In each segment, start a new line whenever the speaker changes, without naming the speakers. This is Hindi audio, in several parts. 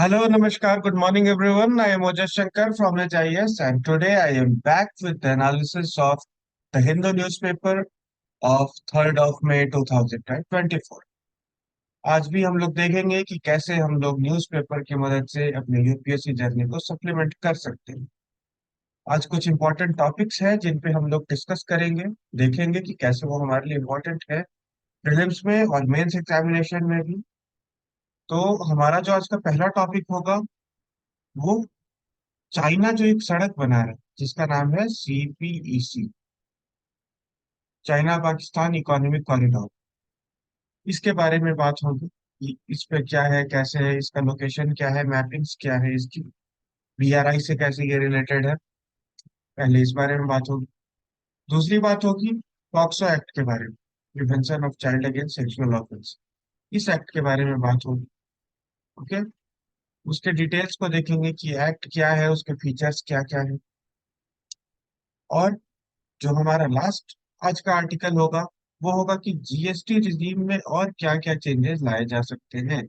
Hello, Namaskar, good morning everyone. I am Ojas Shankar from HIS and today I am back with the analysis of the Hindu newspaper of 3rd of May 2024. आज भी हम लोग देखेंगे कि कैसे हम लोग न्यूज़पेपर की मदद से अपने यूपीएससी जर्नी को सप्लीमेंट कर सकते हैं। आज कुछ इंपॉर्टेंट टॉपिक्स हैं जिन पे हम लोग डिस्कस करेंगे, देखेंगे कि कैसे वो हमारे लिए इम्पोर्टेंट है प्रीलिम्स में और मेंस एग्जामिनेशन में भी। तो हमारा जो आज का पहला टॉपिक होगा वो चाइना जो एक सड़क बना रहा है जिसका नाम है CPEC, China Pakistan economic corridor. इसके बारे में बात होगी कि इस पे क्या है, कैसे है, इसका लोकेशन क्या है, मैपिंग्स क्या है, इसकी बीआरआई से कैसे ये रिलेटेड है, पहले इस बारे में बात होगी। दूसरी बात होगी पॉक्सो एक्ट के बारे में, prevention of child against sexual offence. इस एक्ट के बारे में बात होगी। ओके, उसके डिटेल्स को देखेंगे कि एक्ट क्या है, उसके फीचर्स क्या क्या है। और जो हमारा लास्ट आज का आर्टिकल होगा वो होगा कि जीएसटी रिजीम में और क्या क्या चेंजेस लाए जा सकते हैं,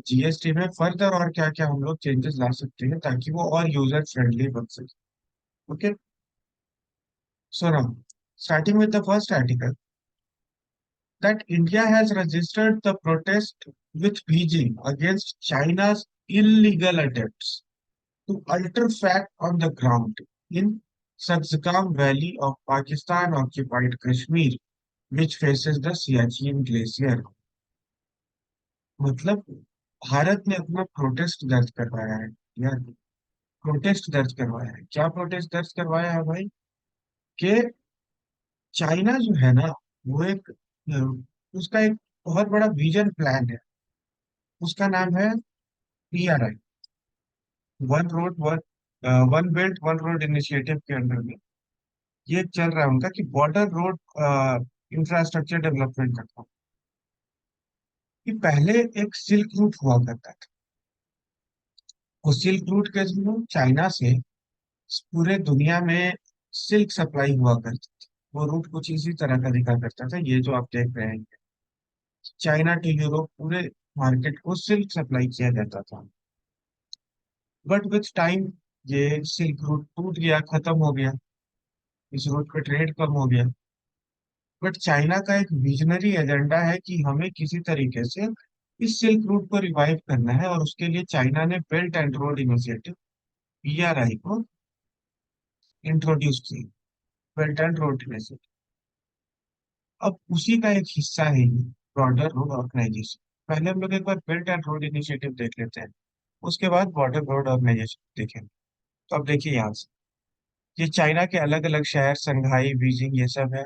जीएसटी में फर्दर और क्या क्या हम लोग चेंजेस ला सकते हैं ताकि वो और यूजर फ्रेंडली बन सके। Okay, so now starting with the first article that India has registered the protest with Beijing against China's illegal attempts to alter fact on the ground in Sakzakam Valley of Pakistan occupied Kashmir, which faces the Siachen Glacier। मतलब भारत ने अपना प्रोटेस्ट दर्ज करवाया है यार, प्रोटेस्ट दर्ज करवाया है। क्या प्रोटेस्ट दर्ज करवाया है भाई? कि चाइना जो है ना, वो एक उसका एक बहुत बड़ा विजन प्लान है। उसका नाम है PRI, one road one one belt one road initiative के अंडर में ये चल रहा है उनका कि बॉर्डर रोड इंफ्रास्ट्रक्चर डेवलपमेंट करता है। कि पहले एक सिल्क रूट हुआ करता था, उस सिल्क रूट के थ्रू चाइना से पूरे दुनिया में सिल्क सप्लाई हुआ करती थी। वो रूट कुछ इसी तरह का दिखा करता था, ये जो आप देख रहे हैं, चाइना टू यूरोप पूरे मार्केट को सिल्क सप्लाई किया जाता था। बट विथ टाइम ये सिल्क रूट टूट गया, खत्म हो गया, इस रूट पे ट्रेड कम हो गया। बट चाइना का एक विजनरी एजेंडा है कि हमें किसी तरीके से इस सिल्क रूट को रिवाइव करना है, और उसके लिए चाइना ने belt and road initiative PRI को इंट्रोड्यूस की, बेल्ट एंड रोड इनिशिएटिव। अब उसी का एक हिस्सा है ये ब्रॉडर रोड ऑर्गेनाइजेशन। पहले हम लोग एक बार बेल्ट एंड रोड इनिशिएटिव देख लेते हैं, उसके बाद बॉर्डर रोड ऑर्गेनाइजेशन देखेंगे। तो अब देखिए यहाँ से, ये चाइना के अलग अलग शहर, संघाई, बीजिंग, ये सब है।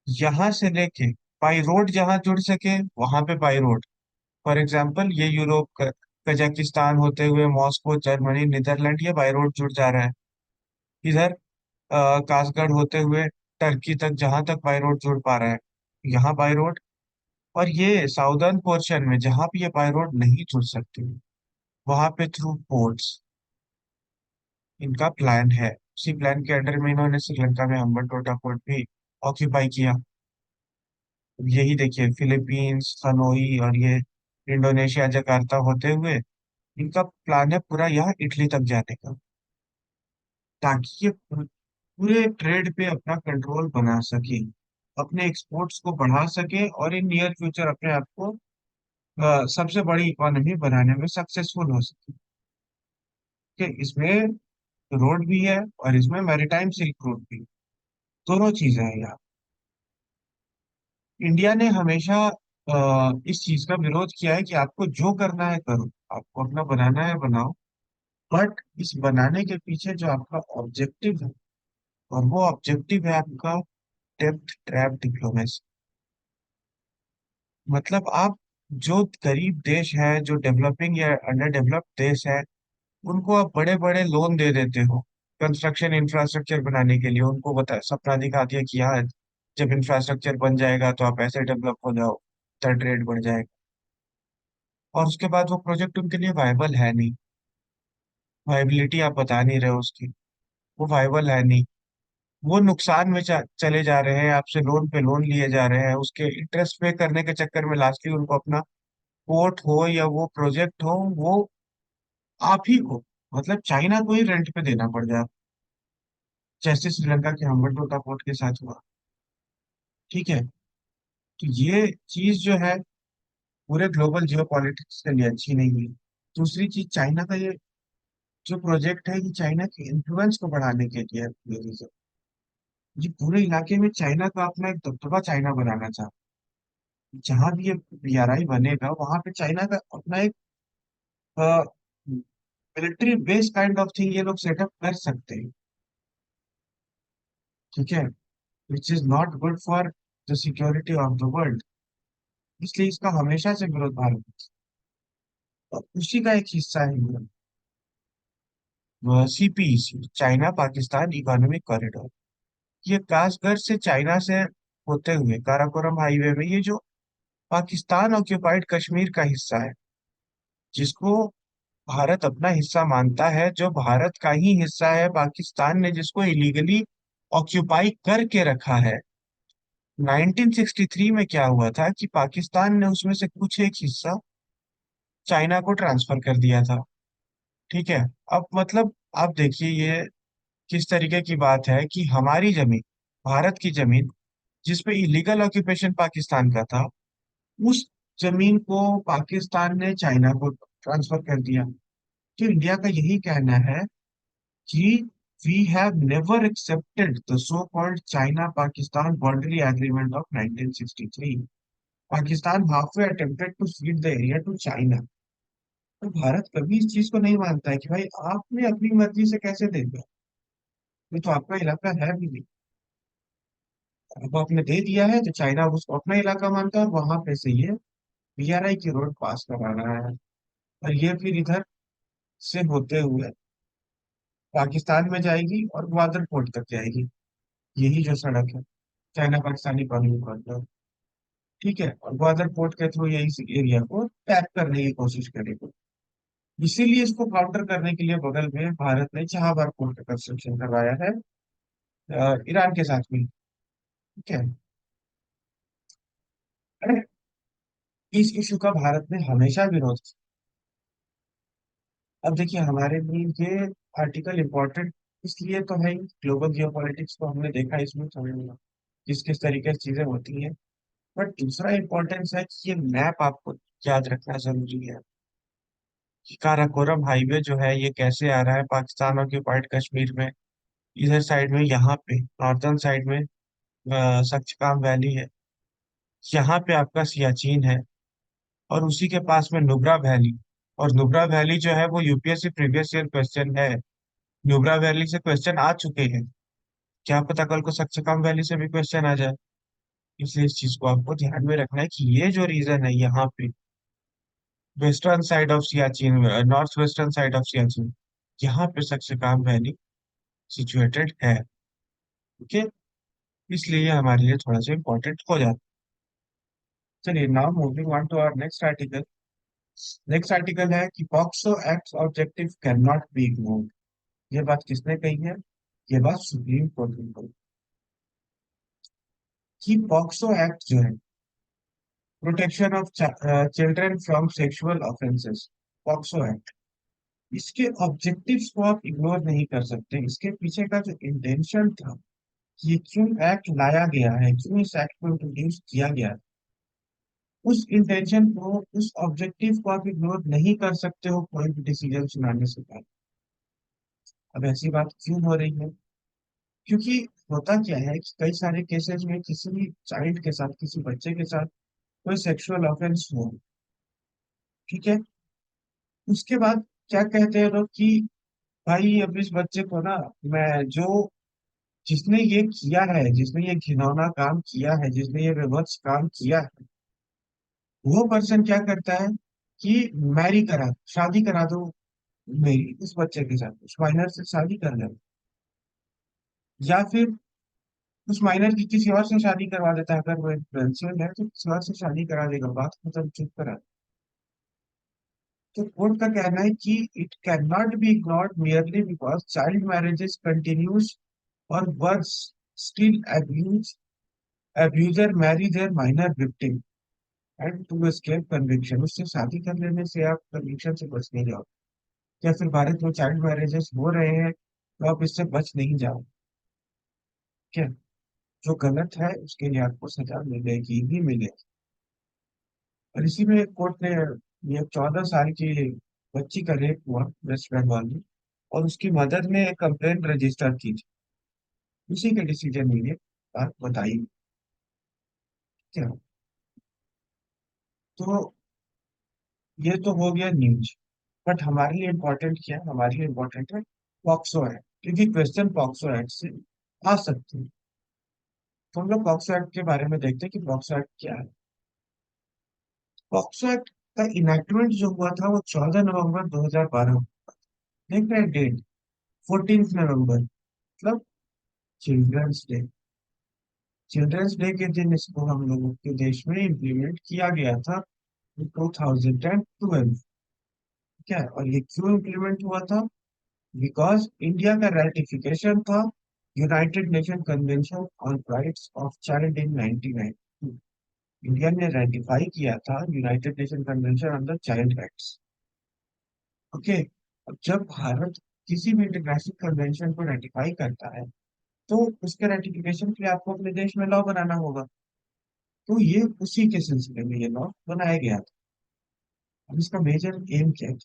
यहाँ से लेके बाई रोड जहाँ जुड़ सके वहां पे बाई रोड। फॉर एग्जाम्पल ये यूरोप कजाकिस्तान होते हुए मॉस्को, जर्मनी, नीदरलैंड, ये बाई रोड जुड़ जा रहा है। इधर कासगढ़ होते हुए टर्की तक, जहां तक बाई रोड जुड़ पा रहा है यहाँ बाई रोड। और ये साउदर्न पोर्शन में जहां भी ये बाई रोड नहीं जुड़ सकती, वहां पे थ्रू पोर्ट्स इनका प्लान है। उसी प्लान के अंडर में इन्होंने श्रीलंका में हम्बनटोटा पोर्ट भी ऑक्यूपाई किया। यही देखिए, फिलीपींस, हनोई और ये इंडोनेशिया, जकार्ता होते हुए इनका प्लान है पूरा यहाँ इटली तक जाने का, ताकि ये पूरे ट्रेड पे अपना कंट्रोल बना सके, अपने एक्सपोर्ट्स को बढ़ा सके और इन नियर फ्यूचर अपने आप को सबसे बड़ी इकोनॉमी बनाने में सक्सेसफुल हो सके। कि इसमें रोड भी है और इसमें मैरीटाइम सिल्क रोड भी, दोनों चीजें हैं यहाँ। इंडिया ने हमेशा इस चीज का विरोध किया है कि आपको जो करना है करो, आपको अपना बनाना है बनाओ, बट इस बनाने के पीछे जो आपका ऑब्जेक्टिव है, और वो ऑब्जेक्टिव है आपका डेप्थ ट्रैप डिप्लोमेसी। मतलब आप जो गरीब देश है, जो डेवलपिंग या अंडर डेवलप्ड देश है, उनको आप बड़े बड़े लोन दे देते हो कंस्ट्रक्शन इंफ्रास्ट्रक्चर बनाने के लिए। उनको बता, सपना दिखा दिया कि हाँ, जब इंफ्रास्ट्रक्चर बन जाएगा तो आप ऐसे डेवलप हो जाओ, थर्ड रेट बढ़ जाएगा। और उसके बाद वो प्रोजेक्ट उनके लिए वायबल है नहीं, वायबिलिटी आप बता नहीं रहे हो उसकी, वो वायबल है नहीं। वो नुकसान में चले जा रहे हैं, आपसे लोन पे लोन लिए जा रहे हैं, उसके इंटरेस्ट पे करने के चक्कर में लास्टली उनको अपना पोर्ट हो या वो प्रोजेक्ट हो, वो आप ही को, मतलब चाइना को ही रेंट पे देना पड़ जाए, जैसे श्रीलंका के हम्बनटोटा पोर्ट के साथ हुआ। ठीक है। तो ये चीज जो है पूरे ग्लोबल जियो पॉलिटिक्स के लिए अच्छी नहीं हुई। दूसरी चीज, चाइना का ये जो प्रोजेक्ट है, ये चाइना के इन्फ्लुएंस को बढ़ाने के लिए है, ये रीजन। ये पूरे इलाके में चाइना का अपना एक दबदबा चाइना बनाना चाहता है। जहां भी ये बीआरआई बनेगा वहां पे चाइना का अपना एक military base kind of thing ये लोग सेटअप कर सकते हैं। ठीक है। Which is not good for the security of the world. इसलिए इसका हमेशा से विरोध भारत, और उसी का एक हिस्सा है CPEC, China Pakistan economic corridor. ये कासगढ़ से चाइना से होते हुए काराकोरम हाईवे में, ये जो पाकिस्तान ऑक्यूपाइड कश्मीर का हिस्सा है, जिसको भारत अपना हिस्सा मानता है, जो भारत का ही हिस्सा है, पाकिस्तान ने जिसको इलीगली ऑक्यूपाई करके रखा है। 1963 में क्या हुआ था कि पाकिस्तान ने उसमें से कुछ एक हिस्सा चाइना को ट्रांसफर कर दिया था। ठीक है। अब मतलब आप देखिए ये किस तरीके की बात है कि हमारी जमीन, भारत की जमीन, जिसपे इलीगल ऑक्यूपेशन पाकिस्तान का था, उस जमीन को पाकिस्तान ने चाइना को ट्रांसफर कर दिया। तो इंडिया का यही कहना है कि we have never accepted the so called China Pakistan boundary agreement of 1963। Pakistan halfway attempted to cede the area to China. तो भारत कभी इस चीज को नहीं मानता है कि भाई आपने अपनी मर्जी से कैसे दे दिया, ये तो आपका इलाका है भी नहीं। अब आपने दे दिया है तो चाइना उसको अपना इलाका मानता है, और वहां पे से ये बीआरआई की रोड पास करा रहा है। और ये फिर इधर से होते हुए पाकिस्तान में जाएगी और ग्वादर पोर्ट तक जाएगी। यही जो सड़क है, चाइना पाकिस्तानी कॉरिडोर कॉरिडोर। ठीक है। और ग्वादर पोर्ट के थ्रू यही इस एरिया को टैप करने की कोशिश करेगी। इसीलिए इसको काउंटर करने के लिए बगल में भारत ने चाबहार पोर्ट का कंस्ट्रक्शन करवाया है, ईरान के साथ में। ठीक है। अरे, इस इशू का भारत ने हमेशा विरोध किया। अब देखिए हमारे लिए ये आर्टिकल इम्पोर्टेंट इसलिए तो है, ग्लोबल जियो पॉलिटिक्स को हमने देखा, इसमें समझ में किस किस तरीके से चीजें होती हैं। बट दूसरा इम्पोर्टेंस है कि ये मैप आपको याद रखना जरूरी है कि काराकोरम हाईवे जो है ये कैसे आ रहा है पाकिस्तान ऑक्यूपाइड कश्मीर में। इधर साइड में, यहाँ पे नॉर्दर्न साइड में सक्चकाम वैली है, यहाँ पे आपका सियाचिन है, और उसी के पास में नुब्रा वैली। और नुब्रा वैली जो है वो यूपीएससी प्रीवियस ईयर क्वेश्चन है। नुब्रा वैली से क्वेश्चन आ चुके हैं, क्या पता कल को सक्चकाम वैली से भी क्वेश्चन आ जाए। इसलिए इस चीज को आपको ध्यान में रखना है कि ये जो रीजन है यहाँ पे western side of Siachen, north western side of Siachen, यहाँ पे सक्चकाम वैली सिचुएटेड है। ओके। इसलिए ये हमारे लिए थोड़ा सा इंपॉर्टेंट हो जाता है। चलिए, now moving on to our next article. Next article है कि POCSO act objective can not be ignored. ये बात किसने कही है? ये बात सुप्रीम कोर्ट ने कही कि पॉक्सो एक्ट जो है, protection of children from sexual offences, POCSO act, इसके ऑब्जेक्टिव्स को आप इग्नोर नहीं कर सकते। इसके पीछे का जो इंटेंशन था, ये क्यों एक्ट लाया गया है, क्यों इस एक्ट को इंट्रोड्यूस किया गया है, उस इंटेंशन को, उस ऑब्जेक्टिव को आप इग्नोर नहीं कर सकते हो कोई भी डिसीजन सुनाने से पहले। अब ऐसी बात क्यों हो रही है? क्योंकि होता क्या है कि कई सारे केसेस में किसी भी चाइल्ड के साथ, किसी बच्चे के साथ कोई सेक्सुअल ऑफेंस हो, ठीक है, उसके बाद क्या कहते हैं लोग कि भाई अब इस बच्चे को ना, मैं जो, जिसने ये किया है, जिसने ये घिनौना काम किया है, जिसने ये विभत्स काम किया है, वो पर्सन क्या करता है कि मैरी करा, शादी करा दो मेरी उस बच्चे के साथ, उस माइनर से शादी कर ले, या फिर उस माइनर की किसी और से शादी करवा देता है। अगर वो इन्फ्लुएंशियल है तो किसी और से शादी करा देगा, बात खत्म, चुप करा। तो कोर्ट का कहना है कि it can not be ignored merely because child marriages continues or worse still abuser marry their minor victim and to escape conviction. उससे शादी कर लेने से आप कन्विक्शन से बच नहीं जाओगे। या फिर भारत में चाइल्ड मैरिजेस हो रहे हैं तो आप इससे बच नहीं जाओ। क्या, जो गलत है उसके लिए आपको सजा मिलेगी ही मिलेगी। और इसी में कोर्ट ने, ये 14 साल की बच्ची का रेप हुआ वेस्ट बंगाल में, और उसकी मदद ने एक कंप्लेंट रजिस्टर की थी। उसी के डिसीजन में ये बात बताई। क्या, तो ये तो हो गया न्यूज। बट हमारे लिए इम्पोर्टेंट क्या है? हमारे लिए इम्पोर्टेंट है पॉक्सो एक्ट, क्योंकि क्वेश्चन पॉक्सो एक्ट से आ सकते हैं। तो हम लोग पॉक्सो एक्ट के बारे में देखते हैं कि पॉक्सो एक्ट क्या है। पॉक्सो एक्ट का इनैक्टमेंट जो हुआ था वो 14 नवंबर 2012। देख रहे हैं डेट, 14 नवंबर, मतलब चिल्ड्रंस डे। चिल्ड्रंस डे के दिन इसको हम लोगों के देश में इम्प्लीमेंट किया गया था 2012। क्या है, और ये क्यों इम्प्लीमेंट हुआ था? बिकॉज इंडिया का रेटिफिकेशन था United nation convention on rights of child in 1992। India ने रेटिफाई किया था United nation convention on the child rights. Okay. अब जब भारत किसी भी इंटरनेशनल कन्वेंशन को रेटिफाई करता है तो उसके रेटिफिकेशन के लिए आपको अपने देश में लॉ बनाना होगा। तो ये उसी के सिलसिले में ये लॉ बनाया गया था। अब इसका मेजर एम क्या है?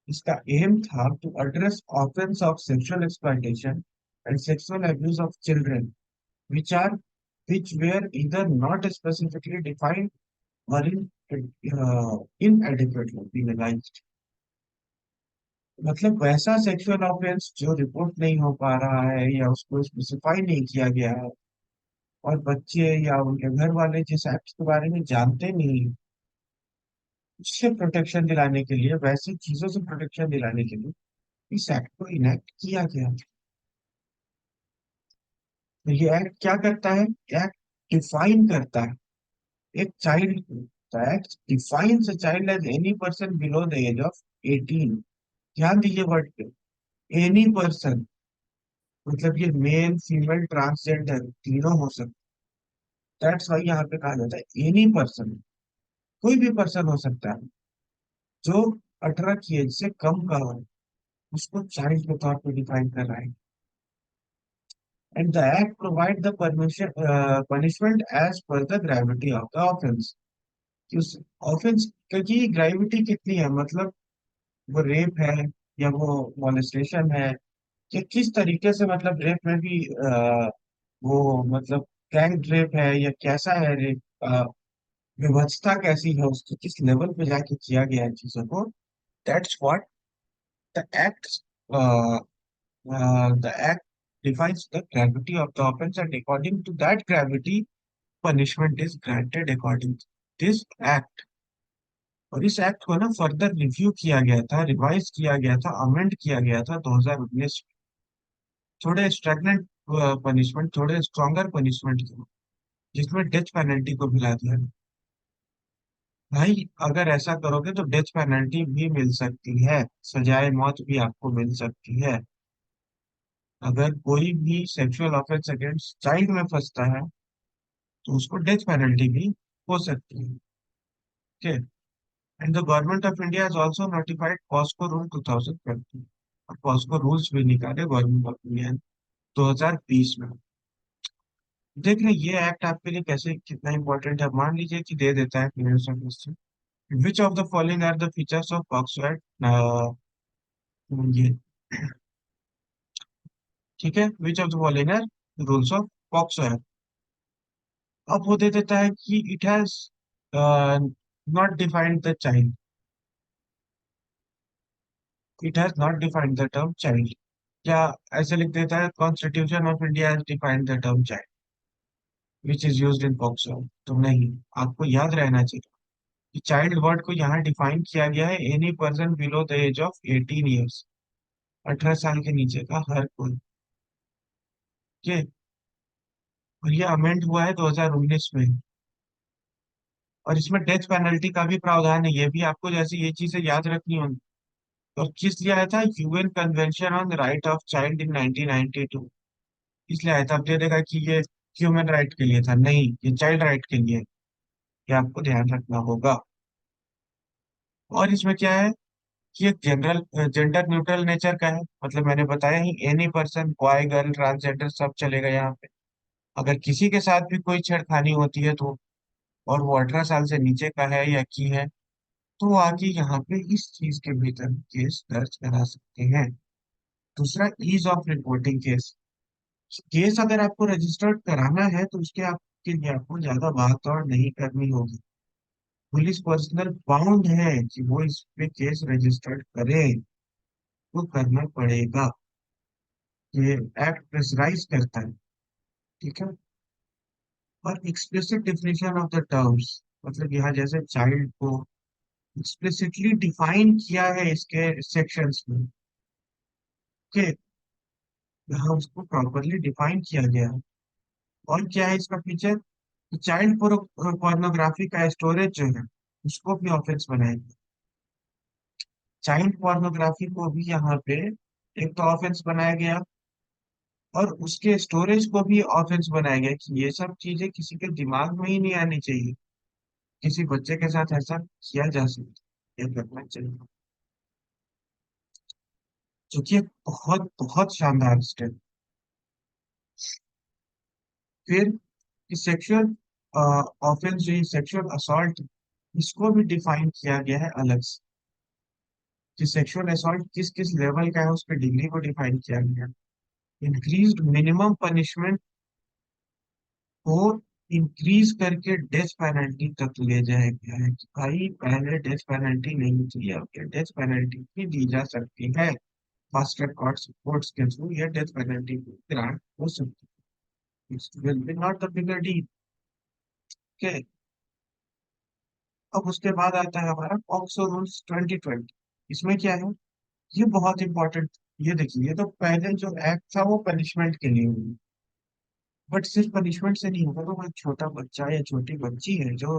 इसका एम था to address offence of sexual exploitation and sexual abuse of children which are which were either not specifically defined or inadequately penalized। मतलब वैसा सेक्सुअल ऑफेंस जो रिपोर्ट नहीं हो पा रहा है या उसको स्पेसिफाई नहीं किया गया है, और बच्चे या उनके घर वाले जिस एक्ट के बारे में जानते नहीं, उससे प्रोटेक्शन दिलाने के लिए, वैसी चीजों से प्रोटेक्शन दिलाने के लिए इस एक्ट को इनेक्ट किया गया। तो ये एक्ट क्या करता है? एक्ट डिफाइन करता है एक चाइल्ड को। The act defines a child as any person below the age of 18। ध्यान दीजिए वर्ड पे, एनी पर्सन। मतलब ये मेल फीमेल ट्रांसजेंडर तीनों हो सकते। दैट्स वाई यहाँ पे कहा जाता है एनी पर्सन। कोई भी पर्सन हो सकता है जो 18 की एज से कम का हो, उसको चाइल्ड के तौर पे डिफाइन कर रहा है। And the act provide the permission punishment as per the gravity of the offence. कि उस ऑफेंस की ग्रेविटी कितनी है, मतलब वो रेप है या वो मॉलेस्टेशन है, या किस तरीके से, मतलब रेप में भी वो मतलब गैंग रेप है या कैसा है रेप, विवक्षता कैसी है उसकी, किस लेवल पे जाके किया गया है चीजों को। That's what the act the act defines the gravity of the offense, and according to that gravity punishment is granted according to this act। और इस एक्ट को ना फर्दर रिव्यू किया गया था, रिवाइज किया गया था, अमेंड किया गया था 2019। थोड़े स्ट्रैगनेंट पनिशमेंट, थोड़े स्ट्रॉन्गर पनिशमेंट थे, जिसमें डेथ पेनल्टी को मिला दिया। भाई अगर ऐसा करोगे तो डेथ पेनल्टी भी मिल सकती है, सजाए मौत भी आपको मिल सकती है। अगर कोई भी सेक्सुअल ऑफेंस अगेंस्ट चाइल्ड में फंसता है तो उसको डेथ पेनल्टी भी हो सकती है। Okay. And the government of India has also notified POCSO rule 2020। और पॉस्को रूल्स भी निकाले गवर्नमेंट ऑफ इंडिया ने 2020 में। देख रहे हैं ये एक्ट आपके लिए कैसे कितना इंपॉर्टेंट है। मान लीजिए कि दे देता है question, which of the following are the features of POCSO act, ये ठीक है, which of the following are rules of POCSO act. अब वो दे देता है कि it has not defined the child, it has not defined the term child. या ऐसे लिख देता है constitution of India has defined the term child which is used in POCSO. तो नहीं, आपको याद रहना चाहिए कि चाइल्ड वर्ड को यहाँ डिफाइन किया गया है any person below the age of 18 years. 18 साल के नीचे का हर कोई। ये, और ये अमेंड हुआ है 2019 में। और इसमें डेथ पेनल्टी का भी प्रावधान है, ये भी आपको जैसे ये चीजें याद रखनी होंगी। और किस लिए आया था? UN convention on right of child in 1992। इसलिए आया था। अब दे देगा कि ये ह्यूमन राइट के लिए था, नहीं, ये चाइल्ड राइट के लिए है। ये आपको ध्यान रखना होगा। और इसमें क्या है? कि एक जनरल जेंडर न्यूट्रल नेचर का है, मतलब मैंने बताया ही, any person, boy girl transgender सब चलेगा यहाँ पे। अगर किसी के साथ भी कोई छेड़खानी होती है तो, और वो 18 साल से नीचे का है या की है, तो वो आके यहाँ पे इस चीज के भीतर केस दर्ज करा सकते हैं। दूसरा, ease of reporting case. Case अगर आपको रजिस्टर्ड कराना है तो उसके आपके लिए आपको ज्यादा भाग दौड़ नहीं करनी होगी। पुलिस पर्सनल बाउंड है कि वो इस पे केस रजिस्टर्ड करे, तो करना पड़ेगा। ये एक्ट प्रेशराइज करता है। ठीक है। और explicit definition of the terms, मतलब यहाँ जैसे चाइल्ड को एक्सप्लिसिटली डिफाइन किया है इसके सेक्शंस में, कि यहाँ उसको प्रॉपरली डिफाइन किया गया है। और क्या है इसका फीचर? चाइल्ड पोर्नोग्राफी का स्टोरेज जो है उसको भी ऑफेंस बनाएगा। चाइल्ड पोर्नोग्राफी को भी यहाँ पे एक तो ऑफेंस बनाया गया, और उसके स्टोरेज को भी ऑफेंस बनाया गया कि ये सब चीजें किसी के दिमाग में ही नहीं आनी चाहिए। किसी बच्चे के साथ ऐसा किया जा सकता है, ये करना चाहिए। जो कि एक बहुत बहुत शानदार स्टेप। फिर सेक्सुअल ऑफेंस जो है, सेक्सुअल असॉल्ट, इसको भी डिफाइन किया गया है अलग से, कि सेक्सुअल असॉल्ट किस किस लेवल का है, उसके डिग्री को डिफाइन किया गया है। इंक्रीज्ड मिनिमम पनिशमेंट को इंक्रीज करके डेथ पेनल्टी तक ले जाया गया है, कि भाई पहले डेथ पेनल्टी नहीं थी, अब डेथ पेनल्टी भी दी जा सकती है। फास्ट ट्रैक कोर्ट्स के थ्रू यह डेथ पेनल्टी ग्रांट हो सकती है। It's will be not the bigger deal. के अब उसके बाद आता है हमारा पॉक्सो रूल्स 2020। इसमें क्या है, ये बहुत इंपॉर्टेंट। ये देखिए, ये तो पहले जो एक्ट था वो पनिशमेंट के लिए हुई, बट सिर्फ पनिशमेंट से नहीं होगा। तो वो एक छोटा बच्चा या छोटी बच्ची है जो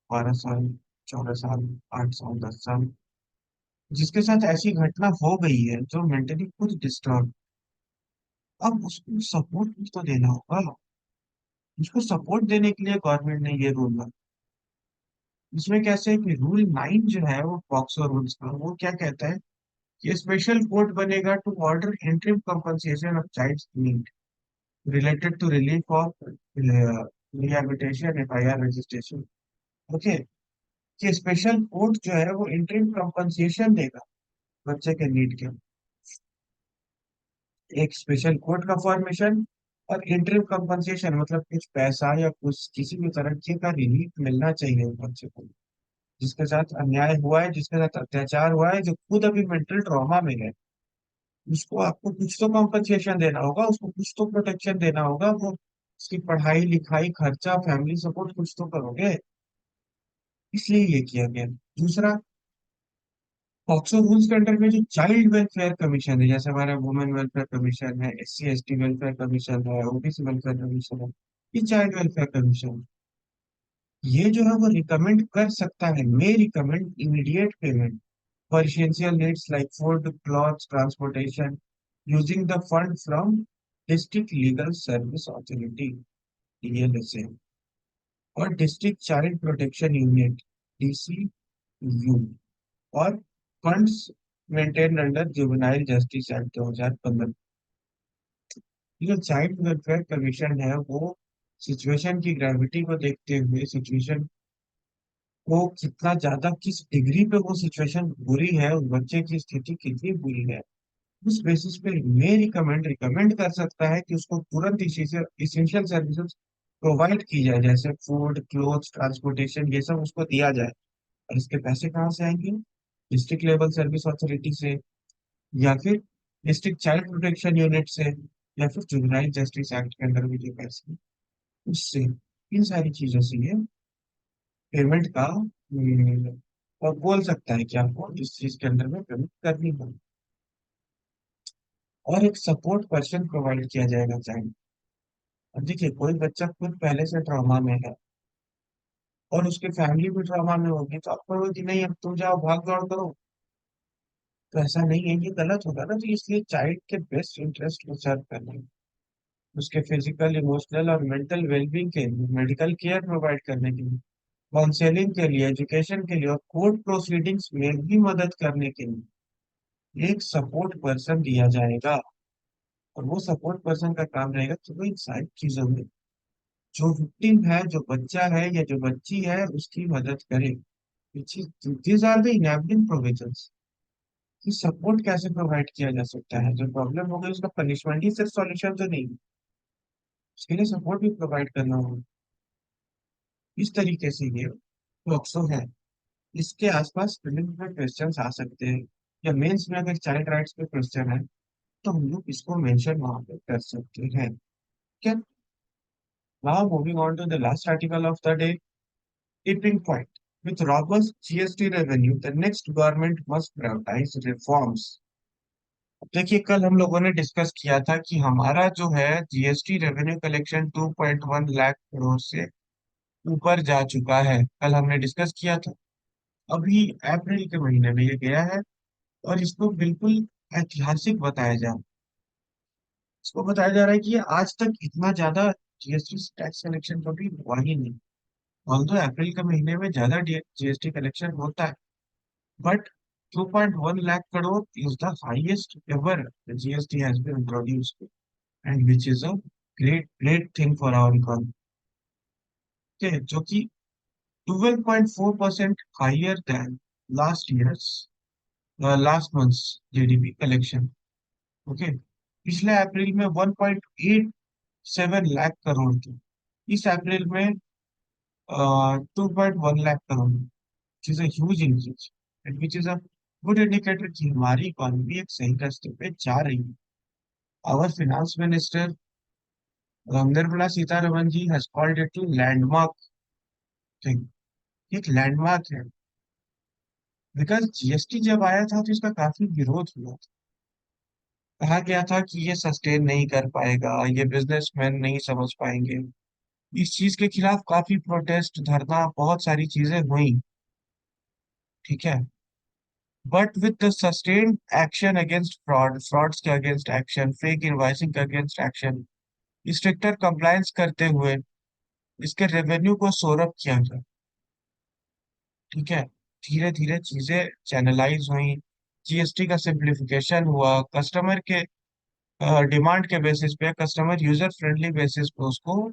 12 साल, 14 साल, 8 साल, 10 साल, जिसके साथ ऐसी घटना हो गई है, जो मेंटली खुद डिस्टर्ब, अब उसको सपोर्ट भी तो देना होगा। उसको सपोर्ट देने के लिए गवर्नमेंट ने ये रूल बनाया। इसमें कैसे है कि रूल 9 जो है वो पॉक्सो रूल्स का, वो क्या कहता है कि स्पेशल कोर्ट बनेगा to order interim compensation of child need related to relief of rehabilitation FIR registration. Okay. कि स्पेशल कोर्ट जो है वो इंटरिम कंपनसेशन देगा बच्चे के नीड के। एक स्पेशल कोर्ट का फॉर्मेशन, और इंटरिम कंपनसेशन मतलब कुछ पैसा या कुछ किसी भी तरह का रिलीफ मिलना चाहिए उस बच्चे को, जिसके साथ अन्याय हुआ है, जिसके साथ अत्याचार हुआ है, जो खुद अभी मेंटल ट्रॉमा में है। उसको आपको कुछ तो कॉम्पनसेशन देना होगा, उसको कुछ तो प्रोटेक्शन देना होगा। वो उसकी पढ़ाई लिखाई खर्चा फैमिली सपोर्ट कुछ तो करोगे, इसलिए ये किया गया। दूसरा, पॉक्सो रूल्स के अंडर में जो चाइल्ड वेलफेयर कमीशन है, जैसे हमारा वुमेन वेलफेयर कमीशन है, SC ST वेलफेयर कमीशन है, OBC वेलफेयर कमीशन है, ये चाइल्ड वेलफेयर कमीशन, ये जो है वो रिकमेंड कर सकता है, may recommend immediate payment for essential needs like food, clothes, transportation, using the fund from District Legal Service Authority DLSA और district child protection unit DCU, और funds maintain under juvenile justice act 2015। ये जो चाइल्ड वेलफेयर कमीशन है वो सिचुएशन की ग्रेविटी को देखते हुए, सिचुएशन को कितना ज्यादा किस डिग्री पे वो सिचुएशन बुरी है, उस बच्चे की स्थिति कितनी बुरी है, उस बेसिस पे मैं रिकमेंड कर सकता है कि उसको तुरंत इसेंशियल सर्विसेज प्रोवाइड की जाए, जैसे फूड, क्लोथ्स, ट्रांसपोर्टेशन, ये सब उसको दिया जाए। और इसके पैसे कहाँ से आएंगे? डिस्ट्रिक्ट लेवल सर्विस अथॉरिटी से, या फिर डिस्ट्रिक्ट चाइल्ड प्रोटेक्शन यूनिट से, या फिर जुवेनाइल जस्टिस एक्ट के अंदर भी जो पैसे हैं, उससे, इन सारी चीजों से ये पेमेंट का और बोल सकता है कि आपको इस चीज के अंदर में पेमेंट करनी होगी। और एक सपोर्ट पर्सन प्रोवाइड किया जाएगा चाइल्ड। अब देखिए, कोई बच्चा खुद पहले से ट्रॉमा में है और उसकी फैमिली भी ट्रॉमा में होगी, तो आप कहोगे कि नहीं अब तुम जाओ भाग दौड़ करो, तो ऐसा नहीं है, ये गलत होगा ना। तो इसलिए चाइल्ड के बेस्ट इंटरेस्ट को सर्व करना, उसके फिजिकल, इमोशनल और मेंटल वेलबींग के लिए मेडिकल केयर प्रोवाइड करने के लिए, काउंसलिंग के लिए, एजुकेशन के लिए, और कोर्ट प्रोसीडिंग्स में भी मदद करने के लिए एक सपोर्ट पर्सन दिया जाएगा, और वो सपोर्ट पर्सन का काम रहेगा कि वो इन सारी चीजों में जो विक्टिम है, जो बच्चा है या जो बच्ची है, उसकी मदद करे। These are the enabling provisions. कि सपोर्ट कैसे प्रोवाइड किया जा सकता है, जो प्रॉब्लम हो गई उसका पनिशमेंट ही सिर्फ सॉल्यूशन तो नहीं, उसके लिए सपोर्ट भी प्रोवाइड करना होगा। इस तरीके से ये पॉक्सो है। इसके आसपास प्रीलिम्स में क्वेश्चंस आ सकते हैं, या मेंस में अगर चाइल्ड राइट्स पे क्वेश्चन है तो हम लोग इसको मेंशन वहां पे कर सकते हैं। क्या? Now moving on to the last article of the day, tipping point. With robust GST revenue, the next government must prioritize reforms. देखिए, कल हम लोगों ने डिस्कस किया था कि हमारा जो है GST revenue collection 2.1 lakh crore से ऊपर जा चुका है, कल हमने डिस्कस किया था। अभी अप्रैल के महीने में ये गया है, और इसको बिल्कुल ऐतिहासिक बताया जा इसको बताया जा रहा है कि ये आज तक इतना ज्यादा जीएसटी टैक्स कलेक्शन कभी हुआ ही नहीं। ऑल्दो अप्रैल के महीने में ज्यादा जीएसटी कलेक्शन होता है, but 2.1 lakh crore is the highest ever the GST has been introduced, and which is a great thing for our economy. Okay, जो कि 12.4% higher than last year's last month's GDP collection. Okay, पिछले अप्रैल में 1.87 लाख करोड़ थी, इस अप्रैल में 2.1 lakh crore, which is a huge increase, and which is a good indicator कि हमारी इकोनॉमी एक सही रास्ते पे जा रही है। Our finance minister Nirmala Sitaraman ji has called it a landmark thing। एक लैंडमार्क है, बिकॉज जीएसटी जब आया था तो इसका काफी विरोध हुआ था। कहा गया था कि ये सस्टेन नहीं कर पाएगा, ये बिजनेसमैन नहीं समझ पाएंगे। इस चीज के खिलाफ काफी प्रोटेस्ट, धरना, बहुत सारी चीजें हुई। ठीक है, but with the sustained action against frauds के अगेंस्ट एक्शन, फेक इनवॉइसिंग के अगेंस्ट एक्शन, स्ट्रिक्टर कंप्लायंस करते हुए इसके रेवेन्यू को सोरअप किया गया। ठीक है, धीरे धीरे चीजें चैनलाइज हुई, जीएसटी का सिंप्लीफिकेशन हुआ, कस्टमर के डिमांड के बेसिस पे, कस्टमर यूजर फ्रेंडली बेसिस पे उसको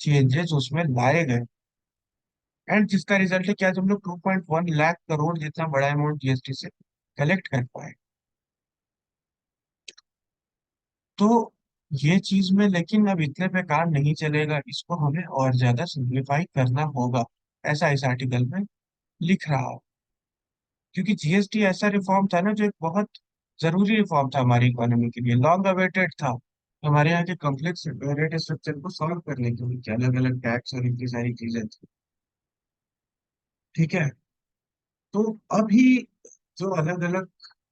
चेंजेस उसमें लाए गए। एंड जिसका रिजल्ट है क्या, तुम लोग 2.1 लाख करोड़ जितना बड़ा अमाउंट जीएसटी से कलेक्ट कर पाए। तो ये चीज में, लेकिन अब इतने पे काम नहीं चलेगा, इसको हमें और ज्यादा सिंप्लीफाई करना होगा, ऐसा इस आर्टिकल में लिख रहा हूँ। क्योंकि जीएसटी ऐसा रिफॉर्म था ना, जो एक बहुत जरूरी रिफॉर्म था हमारी इकोनॉमी के लिए, लॉन्ग अवेटेड था, हमारे यहाँ के कॉम्प्लेक्स रेट स्ट्रक्चर को सॉल्व करने के लिए, अलग अलग टैक्स और इतनी सारी चीजें थी। ठीक है, तो अभी जो अलग अलग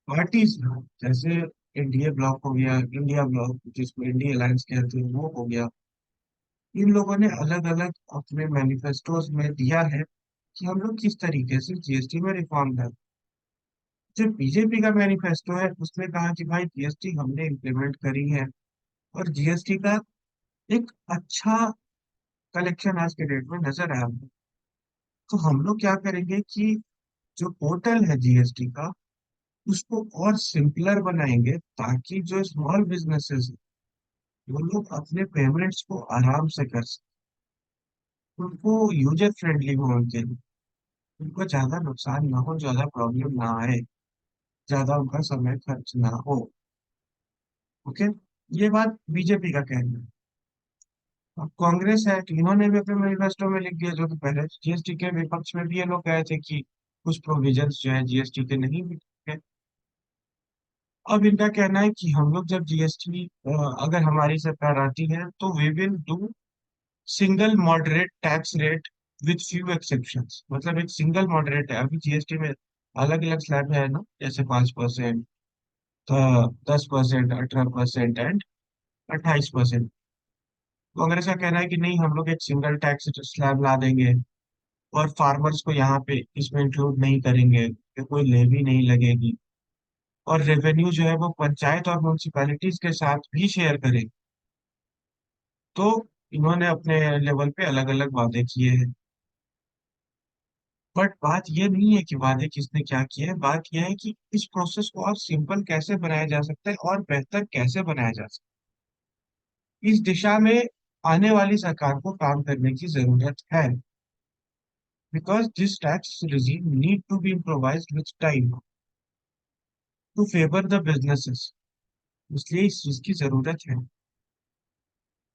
पार्टीज हैं, जैसे एनडीए ब्लॉक हो गया, इंडिया ब्लॉक जिसको इंडिया अलायंस कहते हैं, वो हो गया, इन लोगों ने अलग अलग अपने मैनिफेस्टोज में दिया है कि हम लोग किस तरीके से जीएसटी में रिफॉर्म करें। जो बीजेपी का मैनिफेस्टो है उसमें कहा कि भाई जीएसटी हमने इम्प्लीमेंट करी है, और जीएसटी का एक अच्छा कलेक्शन आज के डेट में नजर आया है। तो हम लोग क्या करेंगे कि जो पोर्टल है जीएसटी का, उसको और सिंपलर बनाएंगे, ताकि जो स्मॉल बिजनेसेस हैं वो लोग अपने पेमेंट्स को आराम से कर सकें, उनको यूजर फ्रेंडली हो उनके लिए, उनको ज्यादा नुकसान ना हो, ज्यादा प्रॉब्लम ना आए, ज्यादा उनका समय खर्च ना हो। ओके, ये बात बीजेपी का कहना है। अब कांग्रेस है तो इन्होंने भी अपने मैनिफेस्टो में लिख दिया, जो कि पहले जीएसटी के विपक्ष में भी ये लोग कहे थे कि कुछ प्रोविजंस जो है जीएसटी के नहीं भी है। अब इनका कहना है कि हम लोग जब जीएसटी, अगर हमारी सरकार आती है तो we will do single moderate tax rate with few exceptions. मतलब एक सिंगल मॉडरेट है, अभी जीएसटी में अलग अलग स्लैब है ना, जैसे 5%, 10%, 18% एंड 28%। कांग्रेस का कहना है कि नहीं, हम लोग एक सिंगल टैक्स स्लैब ला देंगे, और फार्मर्स को यहाँ पे इसमें इंक्लूड नहीं करेंगे, कि कोई लेवी नहीं लगेगी, और रेवेन्यू जो है वो पंचायत और म्यूनिसिपैलिटीज के साथ भी शेयर करें। तो इन्होंने अपने लेवल पे अलग अलग वादे किए हैं। बट बात ये नहीं है कि वादे किसने क्या किए हैं, बात यह है कि इस प्रोसेस को और सिंपल कैसे बनाया जा सकता है और बेहतर कैसे बनाया जा सकता है। इस दिशा में आने वाली सरकार को काम करने की जरूरत है, because this tax regime need to be improvised with time to favour the businesses, इसलिए इस चीज की जरूरत है।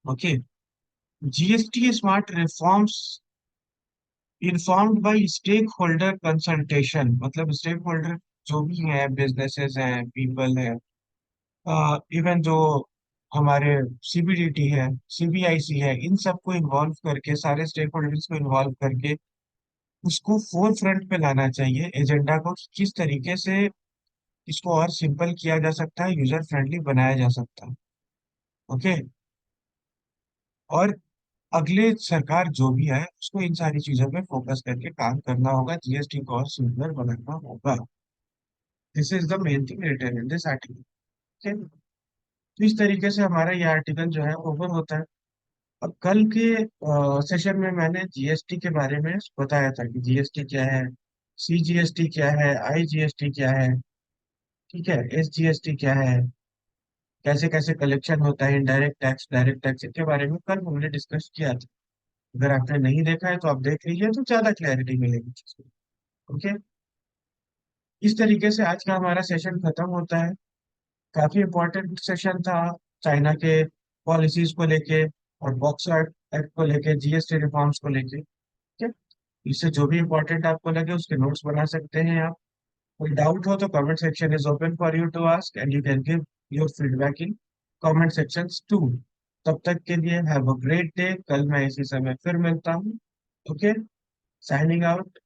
Okay. GST smart reforms informed by stakeholder consultation, मतलब स्टेक होल्डर जो भी हैं, बिजनेसेस हैं, पीपल है, इवन जो हमारे सीबीडीटी है, सीबीआईसी है, इन सबको इन्वॉल्व करके, सारे स्टेक होल्डर्स को इन्वॉल्व करके उसको फोर फ्रंट पे लाना चाहिए एजेंडा को, कि किस तरीके से इसको और सिंपल किया जा सकता है, यूजर फ्रेंडली बनाया जा सकता है। ओके। और अगले सरकार जो भी आए उसको इन सारी चीजों पे फोकस करके काम करना होगा, जीएसटी को और सिंपल बनाना होगा। This is the main thing written in this article. ठीक है, तो इस तरीके से हमारा ये आर्टिकल जो है ओवर होता है। अब कल के सेशन में मैंने जीएसटी के बारे में बताया था कि जीएसटी क्या है, सीजीएसटी क्या है, आईजीएसटी क्या है, ठीक है, एसजीएसटी क्या है, कैसे कैसे कलेक्शन होता है, इनडायरेक्ट टैक्स, डायरेक्ट टैक्स, के बारे में कल हमने डिस्कस किया था। अगर आपने नहीं देखा है तो आप देख लीजिए, तो ज्यादा क्लैरिटी मिलेगी चीज़ में। ओके। इस तरीके से आज का हमारा सेशन खत्म होता है। काफी इंपॉर्टेंट सेशन था, चाइना के पॉलिसीज को लेके और बॉक्सर एक्ट को लेके, जीएसटी रिफॉर्म्स को लेके। ठीक है, इससे जो भी इंपॉर्टेंट आपको लगे उसके नोट्स बना सकते हैं आप। कोई डाउट हो तो comment section is open for you to ask, and you can give your feedback in comment sections too. तब तक के लिए हैव अ ग्रेट डे, कल मैं इसी समय फिर मिलता हूँ। Okay, signing out.